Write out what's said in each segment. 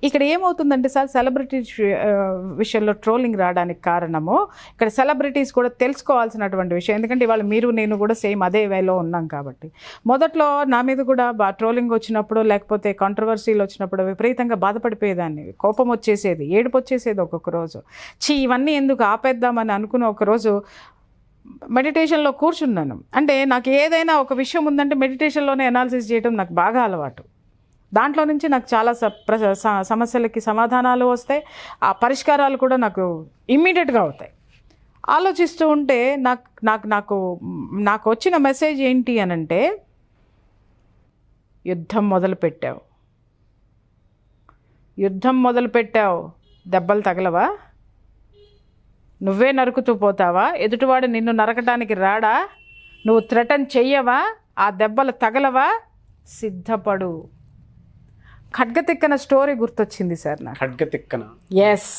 ఇక్కడ ఏమవుతుందంటే sir, celebrity విషయంలో ట్రోలింగ్ రావడానికి కారణము ఇక్కడ సెలబ్రిటీస్ కూడా తెలుసుకోవాల్సినటువంటి విషయం. ఎందుకంటే ఇవాళ మీరు నేను కూడా సేమ్ అదే వేలో ఉన్నాం కాబట్టి. మొదట్లో నా మీద కూడా ట్రోలింగ్ వచ్చినప్పుడు, లేకపోతే కాంట్రవర్సీలు వచ్చినప్పుడు విపరీతంగా బాధపడిపోయేదాన్ని, కోపం వచ్చేసేది, ఏడుపు వచ్చేసేది. ఒక్కొక్క రోజు ఇవన్నీ ఎందుకు ఆపేద్దామని అనుకుని ఒకరోజు మెడిటేషన్లో కూర్చున్నాను. అంటే నాకు ఏదైనా ఒక విషయం ఉందంటే మెడిటేషన్లోనే అనాలిసిస్ చేయడం నాకు బాగా అలవాటు. దాంట్లో నుంచి నాకు చాలా సమస్యలకి సమాధానాలు వస్తాయి, ఆ పరిష్కారాలు కూడా నాకు ఇమ్మీడియట్గా అవుతాయి. ఆలోచిస్తూ ఉంటే నాకు వచ్చిన మెసేజ్ ఏంటి అనంటే, యుద్ధం మొదలుపెట్టావు, దెబ్బలు తగలవా? నువ్వే నరుకుతూ పోతావా? ఎదుటివాడు నిన్ను నరకటానికి రాడా? నువ్వు థ్రెటన్ చెయ్యవా? ఆ దెబ్బలు తగలవా? సిద్ధపడు. ఖడ్గతిక్కన స్టోరీ గుర్తొచ్చింది సార్ నాకు. ఎస్,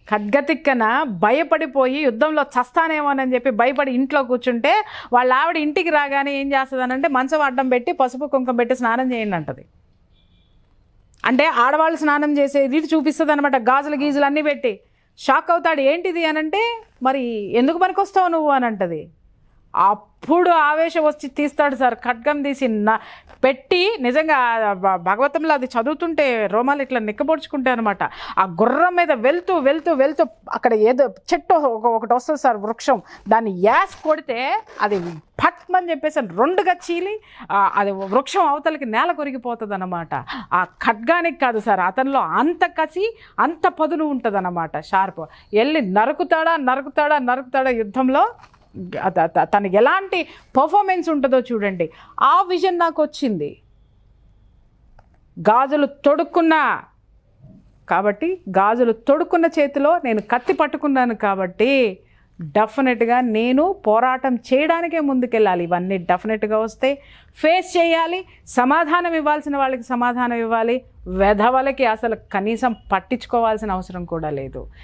ఖడ్గతిక్కన భయపడిపోయి యుద్ధంలో చస్తానేమోనని చెప్పి భయపడి ఇంట్లో కూర్చుంటే, వాళ్ళ ఆవిడ ఇంటికి రాగానే ఏం చేస్తుందనంటే మంచం అడ్డం పెట్టి పసుపు కుంకుమ పెట్టి స్నానం చేయండి అంటది. అంటే ఆడవాళ్ళు స్నానం చేసే రీతి చూపిస్తుంది అనమాట, గాజులు గీజులు అన్నీ పెట్టి. షాక్ అవుతాడు, ఏంటిది అనంటే, మరి ఎందుకు పనికొస్తావు నువ్వు అని అంటది. అప్పుడు ఆవేశం వచ్చి తీస్తాడు సార్, ఖడ్గం తీసి పెట్టి. నిజంగా భాగవతంలో అది చదువుతుంటే రోమాలు ఇట్లా నిక్కబొడుచుకుంటే అనమాట. ఆ గుర్రం మీద వెళ్తూ అక్కడ ఏదో చెట్టు ఒకటి వస్తుంది సార్, వృక్షం, దాన్ని యాస్ కొడితే అది పట్మని చెప్పేసి రెండుగా చీలి అది వృక్షం అవతలకి నేల కొరిగిపోతుంది అనమాట. ఆ ఖడ్గానికి కాదు సార్, అతనిలో అంత కసి, అంత పదును ఉంటుంది అనమాట, షార్ప్. వెళ్ళి నరుకుతాడా యుద్ధంలో. తనకి ఎలాంటి పర్ఫార్మెన్స్ ఉంటుందో చూడండి. ఆ విజన్ నాకు వచ్చింది. గాజులు తొడుక్కున్న చేతిలో నేను కత్తి పట్టుకున్నాను కాబట్టి డెఫినెట్గా నేను పోరాటం చేయడానికే ముందుకెళ్ళాలి. ఇవన్నీ డెఫినెట్గా వస్తే ఫేస్ చేయాలి. సమాధానం ఇవ్వాల్సిన వాళ్ళకి సమాధానం ఇవ్వాలి. వెధవలకి అసలు కనీసం పట్టించుకోవాల్సిన అవసరం కూడా లేదు.